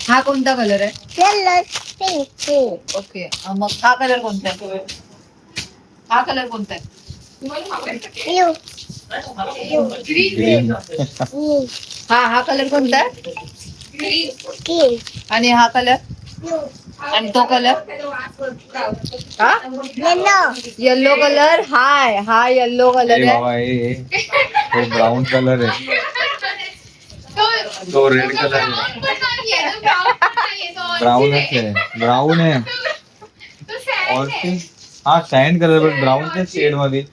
हा कोणता कलर आहे? ओके, मग हा कलर कोणता आहे? हा कलर कोणता आहे? हा कलर कोणता आहे? आणि हा कलर आणि तो कलर येल्लो कलर. हा येल्लो कलर आहे. तो ब्राउन कलर आहे. तो रेड कलर आहे. ब्राउन आहे. और हा सॅन्ड कलर पण ब्राऊनच्या शेड मध्ये.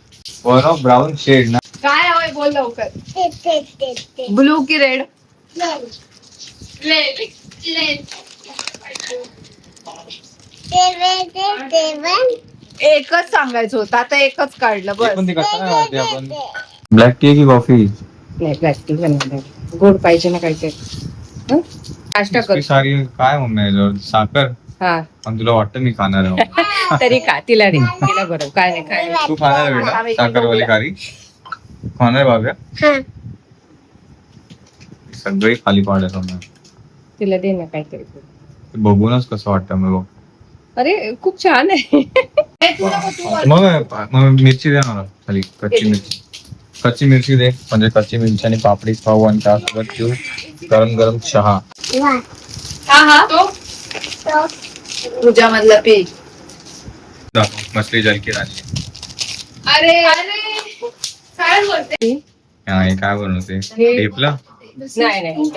वन ऑफ ब्राउन शेड ना. काय हवंय बोल लवकर. ब्लू की रेड? एकच सांगायचं होतं, आता एकच काढलं बस. आपण ब्लॅक टी की कॉफी? नाही प्लास्टिक बनवलं. गोड पाहिजे ना काहीतरी. नाश्ता कर. सारी काय म्हणणं साखर. हा पण तुला वाटतं मी खाणार आहे? तरी का तिला दे, तिला बरोबर. काय नाही काय तू खाणार आहे बेटा साखरवाली खारी? खाणार बाब्या? सगळे खाली पाडत. तिला दे ना काहीतरी. बघूनच कसं वाटतं मग. अरे खूप छान आहे. मग मिरची द्या मला खाली. कच्ची मिरची दे. म्हणजे कच्ची मिरची आणि पापडी खाऊ आणि त्यासोबत घेऊ गरम गरम चहा. तुझ्या मधला पे. मछली जल की राणी. अरे काय बोलते? काय बनवते? ढेपला? नाही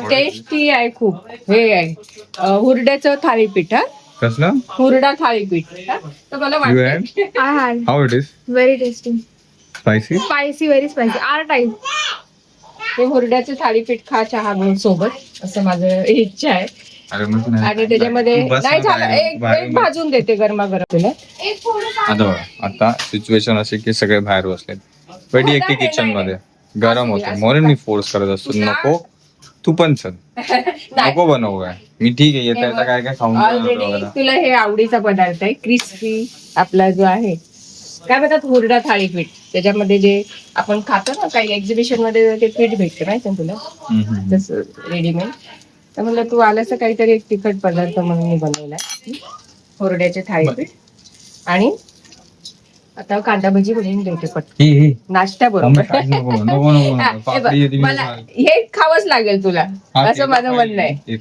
टेस्टी आहे खूप. हे आहे हुरड्याचं थालीपीठ. कसलं? हुरडा थालीपीठ. तर मला वाटतं how it is? Very tasty. Spicy? Spicy, very spicy. Our type. हे हुरड्याचं थालीपीठ खा चहा घेऊन सोबत, असं माझं इच्छा आहे. आणि त्याच्यामध्ये नाही झालं एक भाजून देते गरमागरम तुला. आता सिच्युएशन अशी की सगळे बाहेर बसलेत. पण एकटी किचन मध्ये गरम होतं म्हणून मी फोर्स करत असतो. नको तू पण चल. नको बनवू काय मी. ठीक आहे येता काय काय खाऊन ऑलरेडी तुला हे आवडीचा पदार्थ आहे. क्रिस्पी आपला जो आहे काय म्हणतात हुरडा थालीपीठ. त्याच्यामध्ये जे आपण खातो ना काही एक्झिबिशन मध्ये ते पीठ भेटतं माहिती ना तुला, जसं रेडीमेड. तर म्हणलं तू आल्यास काहीतरी एक तिखट पदार्थ म्हणून मी बनवलाय हुरड्याचे थालीपीठ. आणि आता कांदा भजी बनवून देते पटकन नाश्त्या बरोबर. मला हे खावंच लागेल तुला असं माझं म्हणणं आहे.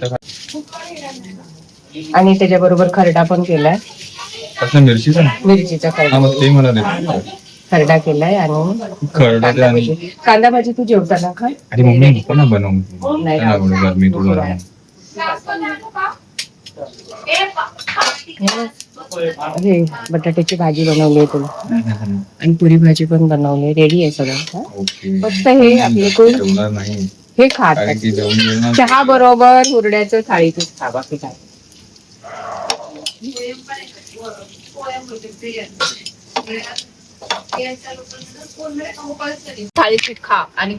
आणि त्याच्या बरोबर खरडा पण केलाय. मिरचीचा खरडा केलाय आणि कांदा भाजी तू जेवताना खा. अरे मम्मी नको ना बनवू. नाही अरे बटाट्याची भाजी बनवली आहे तुला आणि पुरी भाजी पण बनवली. रेडी आहे सगळं. फक्त हे आपले हे खात चहा बरोबर हुरड्याचं थालीपीठ खा. बाकी काय थालीपीठ खा आणि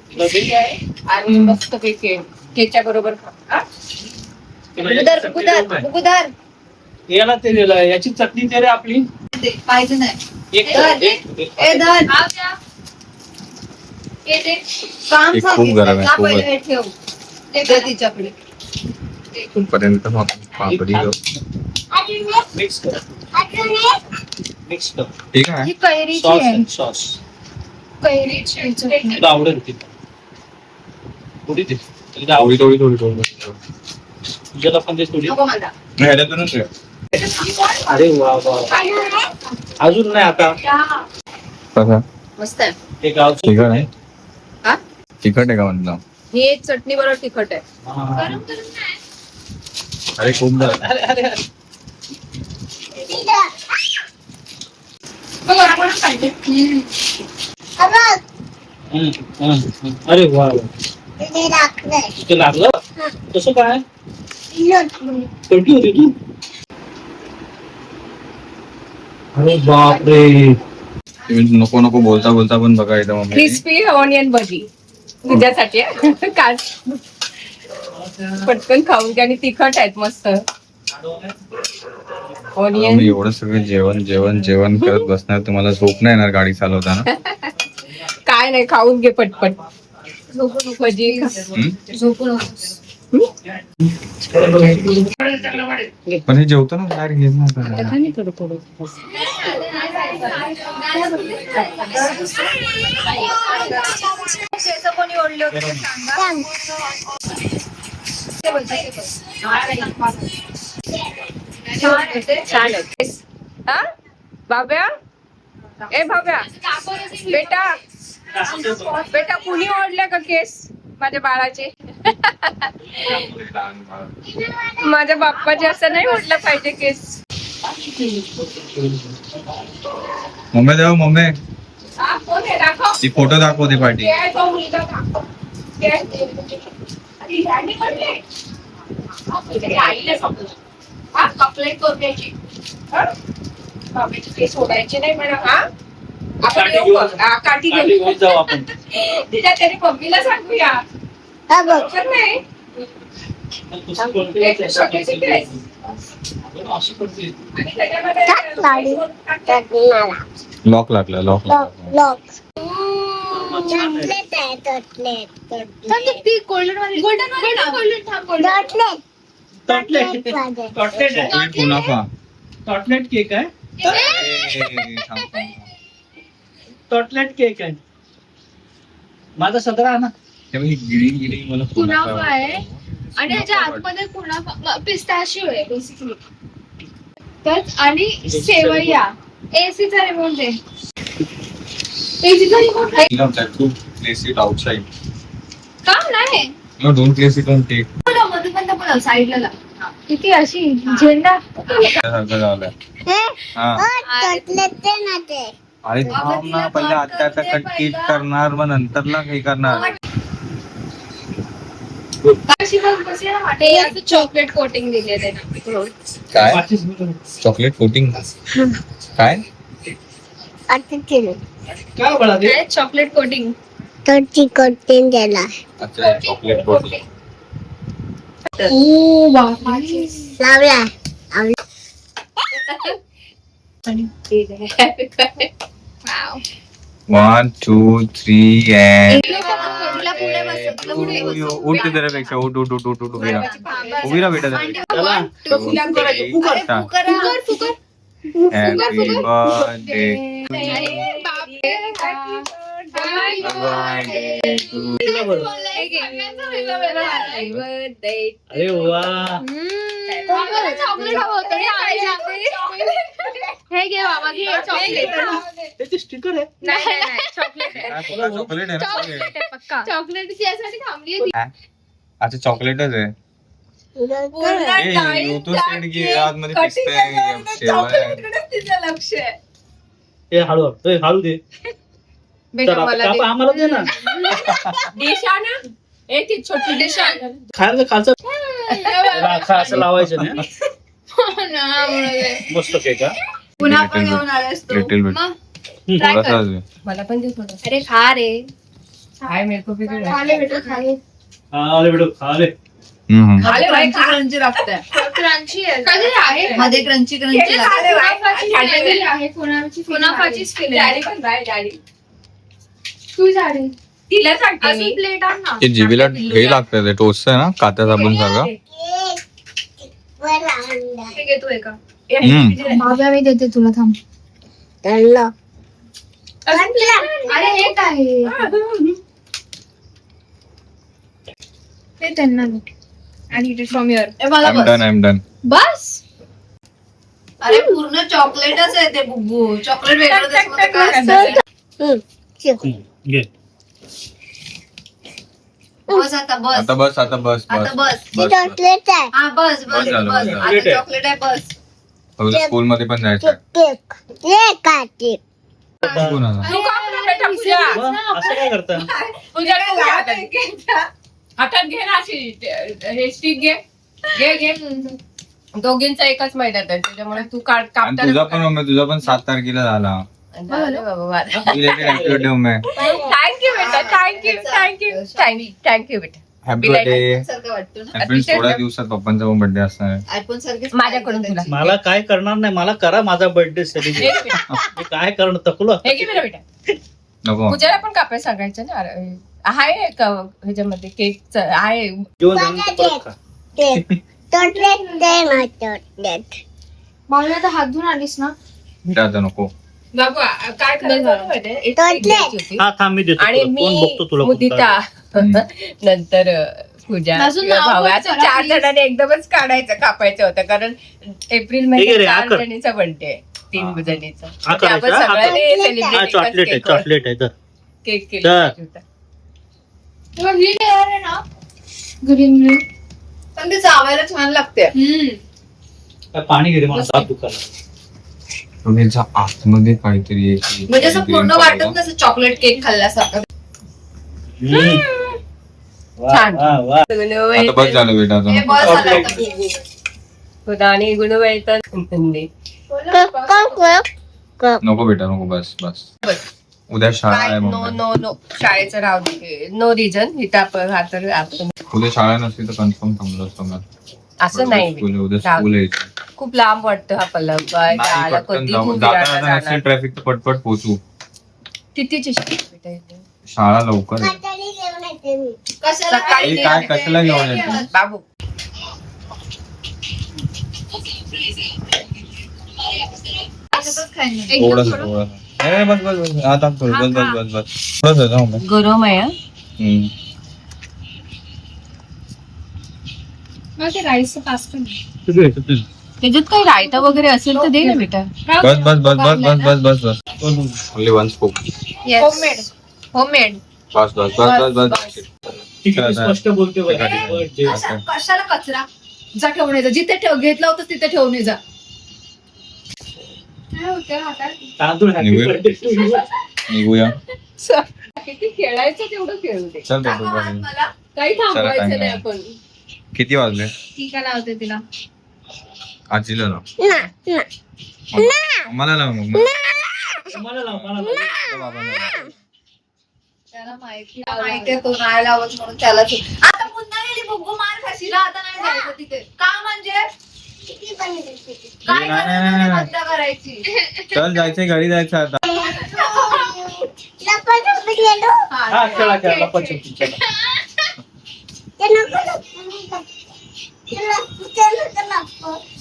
मस्त केच्या बरोबर खा. याला ते दिलं याची चटणी दे रे आपली. पाहिजे नाही खूप गरम आहे तिच्याकडे पर्यंत पापडी मिक्स कर. मिक्स कर. ठीक आहे. कैरीची आहे. सॉस कैरीची चटणी. तुला आवडेल ती थोडी दे. थोडी तुझ्याला पण दे थोडी. ह्याच्यातूनच अरे वा वा. अजून नाही आता. कसा मस्त आहे. ते गावचं तिखट आहे? हा तिखट आहे का म्हटलं? ही चटणी बरोबर तिखट आहे. अरे खूप अरे अरे अरे. अरे वा वा. ते लागलं कसं काय? छोटी होती तू. अरे बापरे. नको नको बोलता बोलता पण बघा येतं मम्मी. क्रिस्पी ऑनियन भजी तुझ्यासाठी काल पटकन खाऊन घ्या. आणि तिखट आहेत मस्त. ऑनियन एवढं सगळं जेवण जेवण जेवण करत बसणार तुम्हाला झोप नाही येणार गाडी चालवताना? काय नाही खाऊन घे पटपट. भजी झोपू नकोस. पण हे जेवतो ना बाहेर घेत ना आता. खाली थोडं थोडं. कोणी ओढले होते ते सांगा. छान आहे. हा बाब्या, ए बाब्या, बेटा बेटा कुणी ओढले का केस माझ्या बाळाचे? माझ्या बाप्पाचे असं नाही ओढलं पाहिजे केस. मम्मी देव मम्मी हा, कोण आहे? दाखव. ती फोटो दाखवते पाठी. ते आहे तो मुलगा दाखव. ते आहे ते. ती गाडी पडली. हा, ते आईला सांगू. हा, कंप्लेंट करून द्यायची. हा? बाबाचे केस ओढायचे नाही म्हणा. हा, आपण येऊ बघ. हा, काठी घेऊन जाऊ आपण. तिच्या तरी मम्मीला सांगूया. बरोबर नाही. एक छोटीशी केस. आणि त्याच्यामध्ये लॉक लागला लॉक लागला. ती गोल्डन वाली टॉटलेट चॉकलेट कुनाफा. टॉटलेट केक आहे. थांब, थांब. टॉटलेट केक आहे. माझा 17 आणा. हे बघ, ही ग्रीन ग्रीन मला कुनाफा आहे आणि ह्याच्या आतमध्ये कुनाफा पिस्ताशिओ आहे बेसिकली. त्यात आणि सेवया. एसीचा रिमोट दे. एसीचा रिमोट आहे You know that to place it outside. का नाही? No, don't place it on cake. बोला साईडला लाव. किती अशी झेंडा. त्यासारखं झालंय. हा. अरे थांब ना, पहिले आता कट केक करणार मग नंतरला हे करणार. अशी बघ बसली ना वाटे. असं चॉकलेट कोटिंग दिलेलं आहे. काय 25 मिनिटं. चॉकलेट कोटिंग काय काय बळा ते? Chocolate coating. अच्छा चॉकलेट कोटिंग. ओ बापरे. वाव. 1 2 3 and पुढे बस. उठ त्यापेक्षा उठ उठ उठ उठ उठ उभी राहा. उभी राहा बेटा त्यापेक्षा. चला. Happy birthday. अरे वा. चॉकलेट हवं होतं रे आईला. हे घे बाबा घे चॉकलेट. त्याची स्टिकर आहे. नाही चॉकलेट आहे. चॉकलेट आहे ना सगळे? पक्का चॉकलेट यासाठी थांबली आहे. अच्छा चॉकलेटच आहे. ए, युट्यूब सेट घे, आतमध्ये पिस्ता आहे, शेव आहे. लक्ष आहे. ए हळू ए, हळू दे. बेटा चला, मला कापा, आम्हाला दे ना. डिश आणा. ए ती छोटी डिश आण. खायला खालचं राखा असं लावायचं नाही. मस्त केक हा. पुन्हा पण घेऊन आलास तू. लिटिल बिट थोडासाच आहे. मला पण दे थोडं. अरे खा रे. हाय मेरे को भी दे. खाले बेटा खाले. हा, अरे बेटो खाले. खाले भाई खा. क्रंची लागतंय क्रंची आहे. कधी आहे मध्ये क्रंची क्रंची लागते. कुनाफाची केलेली आहे. कुनाफाचीच केलेली आहे. डॅडी पण बाय डॅडी. तू झाली. तिला सांगते अजून मी. प्लेट आण ना. ते जिबीला हे लागतं ते टोस्ट आहे ना कात्या साबण सारखं. हे घे तू एका. बाबा मी देते तुला थांब. अजून प्लेट. अरे हे काय ते त्यांना दे. आणि it is from your. I'm done. बस. अरे पूर्ण चॉकलेटच आहे ते बुब्बू. चॉकलेट वेगळं त्याच्यामध्ये काय? घे. बस आता बस. आता बस आता बस आता बस बस. हा बस बस बस झालं, बस. बस झालं. आता चॉकलेट आहे बस. स्कूल मध्ये पण जायचं. कोणाला? तू का आपला बेटा पूजा? मग असं काय करता? पूजा तू हातात घे ना अशी हे स्टिक घे. घे दोघींचा एकच महिन्यात आहे त्याच्यामुळे तू आणि तुझा पण मम्मी तुझा पण 7 तारखेला झाला. Belated happy birthday mummy. Thank you बेटा थँक्यू बेटा. Happy birthday. सारखं वाटतो ना. हॅपी थोड्या दिवसात पप्पांचा पण बर्थडे असणार आहे. आयफोन सारखेच माझ्याकडून तुला. मला काय करणार नाही. मला करा माझा बर्थडे सेलिब्रेट. मी काय करणं थकलो. हे घे बेटा नको पूजाला पण कापाय सांगायचं ना. आहे का ह्याच्यामध्ये केक आहे? जेवण झाल्यानंतर परत खा. मला आता हात धुवून आलीस ना. बेटा आता नको. बाबू काय करायचं होतं माहितीये? एक केक द्यायची होती. हा थांब मी देतो आणि तुला. कोण बघतो मी तुला मुदिता नंतर पूजा अजून किंवा नाव भाऊ पण असं करा, 4 please. जणांनी एकदमच कापायचं होतं कारण एप्रिल ठीक आहे महिन्यात रे, 4 आकर. जणीचा बर्थडे 3 जणीचा हा ते आपण करायचा, हा सगळ्यांनी हा सेलिब्रेट चॉकलेट आहे चॉकलेट आहे तर केक केलं तर. पाहिजे होता. तेव्हा ग्रीन कलर आहे ना. ग्रीन. पण ते चावायला छान लागते. काय पाणी घे रे मला दात दुखायला. पण याच्या आतमध्ये काहीतरी आहे. म्हणजे असं पूर्ण green वाटत color. नसं चॉकलेट केक खाल्ल्यासारखं. वा, छान. वा, वा. आता बस झालं बेटा हे आता. बस झालं आता. होता आणि गुणबाई तर हिंदी. नको बेटा नको बस बस. बस. उद्या शाळा काय आहे नो मग. नो नो शाळेचं राहू दे. नो रिझन इथं आपण हा तर आपण उद्या शाळा नसली तर कन्फर्म थांबलो असतो मग. असं नाही उद्या राहू स्कूल दे. यायची. खूप लांब वाटतं हा पल्लव काय नाही जायला पटकन कधी जाऊ. खूप जाता जाता जाता नसेल जाणार. ट्रॅफिक तर पटपट पोहोचू. कितीची शिकवते इथे? शाळा लवकर आहे. कशाला सकाळी काय कशाला घेऊन येते? बाबू त्याच्यातच खाईन मी. थोडंसं थोडंसं. ए, बस बस बस आता थोडं बस बस बस बस थोडंसं जाऊ मग. गरम आहे हा. हम्म. मला ते राईसचं पास्ता तुझं आहे, तुझं. त्याच्यात काही रायता वगैरे असेल तर दे ना बेटा. बस बस बस बस बस बस बस बस only one spoon. Homemade homemade. बस बस बस बस बस ठीक आहे, मी स्पष्ट बोलते बघ. Birthday. कशाला कचरा जा ठेवून ये जा. जिथे घेतला होता तिथे ठेवून ये जा. काय होतं हातात. तांदूळ happy निघूया. birthday to you. निघूया. किती खेळायचं तेवढं खेळू दे. चल टाका बाबू हात बाबू. मला. काही थांबवायचं time नाही नाही. आपण. किती वाजले? टीका लावते तिला. आजीला ना मला लाव मग. मला लाव, मला लाव. त्याला माहितीये तो नाही लावत म्हणून त्यालाच. आता पुन्हा गेली बुग्गू मार खाशीला. आता नाही जायचं तिथे. का म्हणजे काय नाही, गरज नाही, नाही नाही. बंद करायची. चल जायचंय घरी जायचं आता. हा खेळा खेळा लपाछपी चला.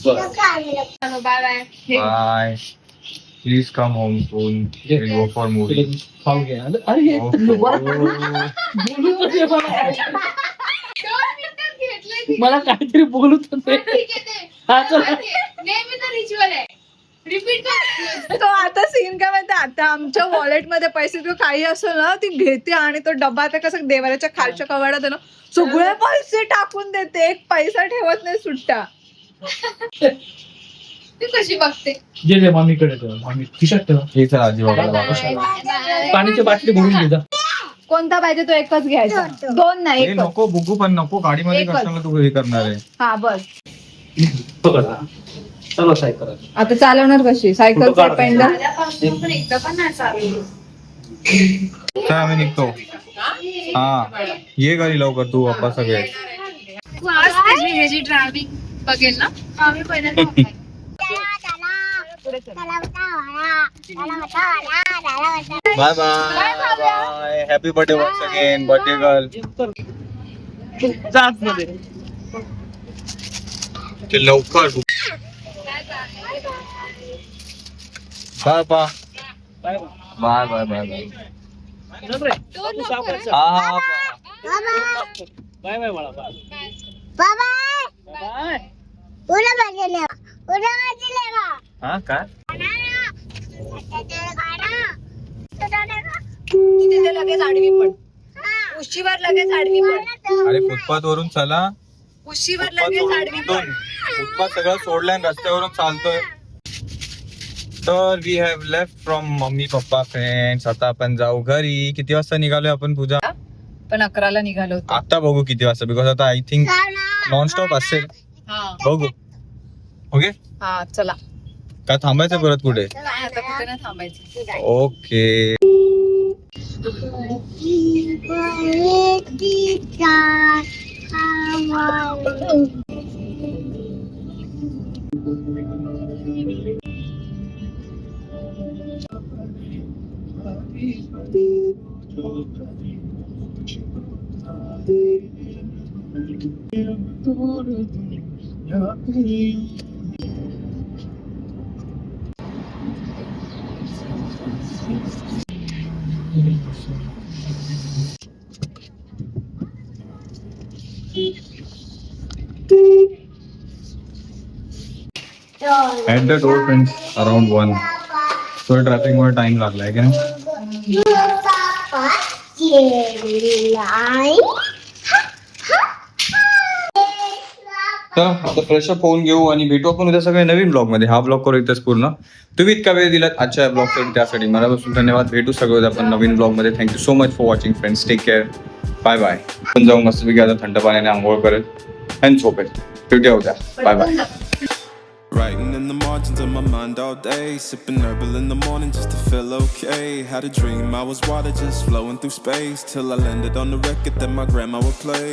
चलो bye bye. Bye. Please come home soon. Will go for movie. खाऊ घे. अरे मला काहीतरी बोलत होते. हा चला. नेहमीचा रिच्युअल आहे. रिपीट कर. तो आता सीन काय माहिती आता आमच्या वॉलेट मध्ये पैसे किंवा काही असेल ना ती घेते आणि तो डब्बा आता कसं देवाऱ्याच्या खालच्या कवाडात आहे ना सगळे पैसे टाकून देते. एक पैसा ठेवत नाही सुट्टा. ती कशी बघते. जे जे मामीकडे ठेवा. मामी खिशात ठेवा. हे चल आजी बाबा. पाण्याची बाटली भरून घे जा. कोणता पाहिजे तो एकच घ्यायचा. दोन नाही हे एकच. नको बुगू पण नको गाडीमध्ये एकच. कशाला तू हे करणार आहे. हा बस. पकड. चला सायकल. आता चालवणार कशी सायकलचा पेंडल. माझ्यापासून पण एकदा पण नाही चालू. चल आम्ही निघतो. हा ये घरी लवकर तू पप्पा सगळे. तू आज त्याची ह्याची ड्रायव्हिंग बघेल ना. आम्ही पहिल्यांदा बघायला. Bye bye. Happy birthday once again birthday girl. जात मध्ये. ते लवकर bye bye bye bye bye bye bye. हा हा बाय बाय बाळा बाय. बाय. हा काय तिथे लगेच आडवी पण. उशीवर लगेच आडवी पण. अरे फुटपाथ वरून चला. उशीवर लगेच आडवी पण. फुटपाथ सगळं सोडलाय आणि रस्त्यावरून चालतोय. तर we have left from mummy papa friends. आता आपण जाऊ घरी. किती वाजता निघालोय आपण पूजा? पण 11ला निघालो होतो. आता बघू किती वाजता बिकॉज आता आय थिंक नॉनस्टॉप असेल. बघू. ओके हा चला. काय थांबायचं परत कुठे? नाही आता कुठे नाही थांबायचं. Okay. At the door friends around 1. थोडं ट्रॅफिकमुळे टाइम लागलाय का नाही? तर आता फ्रेश अप होऊन घेऊ आणि भेटू आपण उद्या सगळे नवीन ब्लॉग मध्ये. हा ब्लॉग करू इथंच पूर्ण. तुम्ही इतका वेळ दिलात आजच्या ब्लॉग साठी, त्यासाठी मनापासून धन्यवाद. भेटू सगळे उद्या आपण नवीन ब्लॉग मध्ये. Thank you so much for watching friends. Take care. Bye bye. आपण जाऊन मस्तपैकी आता थंड पाण्याने आंघोळ करेल आणि झोपेल. भेटूया उद्या. Bye bye. Writing in the margins of my mind all day, sipping herbal in the morning just to feel okay. Had a dream I was water just flowing through space, till I landed on the record that my grandma would play.